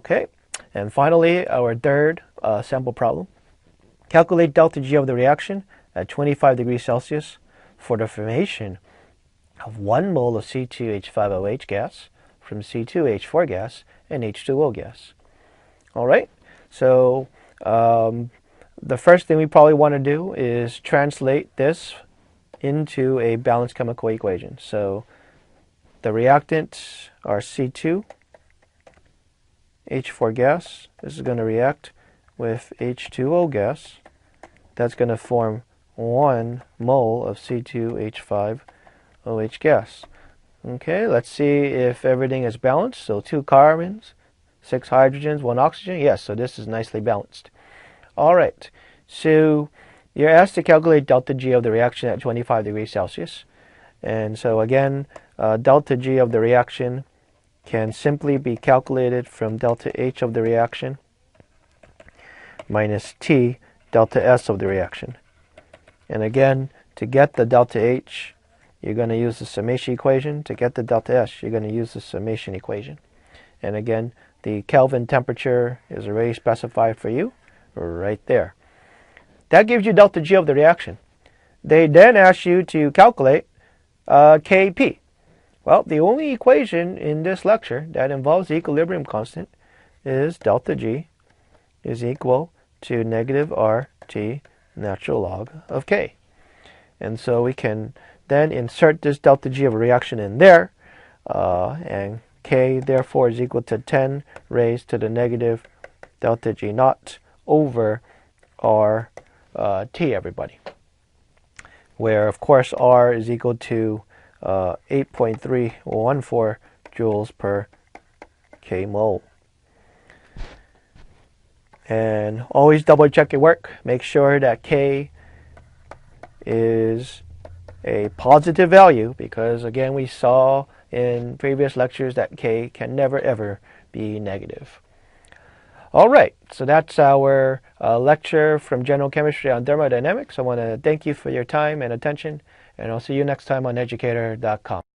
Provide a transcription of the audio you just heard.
Okay, and finally, our third sample problem. Calculate delta G of the reaction at 25 degrees Celsius for the formation of 1 mole of C2H5OH gas from C2H4 gas and H2O gas. All right, so the first thing we probably want to do is translate this into a balanced chemical equation. So the reactants are C2H4 gas. This is going to react with H2O gas. That's going to form 1 mole of C2H5OH gas. Okay, let's see if everything is balanced. So 2 carbons, 6 hydrogens, 1 oxygen. Yes, so this is nicely balanced. All right, so you're asked to calculate delta G of the reaction at 25 degrees Celsius. And so again, delta G of the reaction can simply be calculated from delta H of the reaction minus T delta S of the reaction. And again, to get the delta H, you're going to use the summation equation. To get the delta S, you're going to use the summation equation. And again, the Kelvin temperature is already specified for you right there. That gives you delta G of the reaction. They then ask you to calculate Kp. Well, the only equation in this lecture that involves the equilibrium constant is delta G is equal to negative RT natural log of K. And so we can then insert this delta G of a reaction in there, and K therefore is equal to 10 raised to the negative delta G naught over RT, everybody. Where, of course, R is equal to 8.314 joules per K mole. And always double check your work. Make sure that K is a positive value, because again, we saw in previous lectures that K can never ever be negative. All right, so that's our lecture from General Chemistry on Thermodynamics. I want to thank you for your time and attention, and I'll see you next time on Educator.com.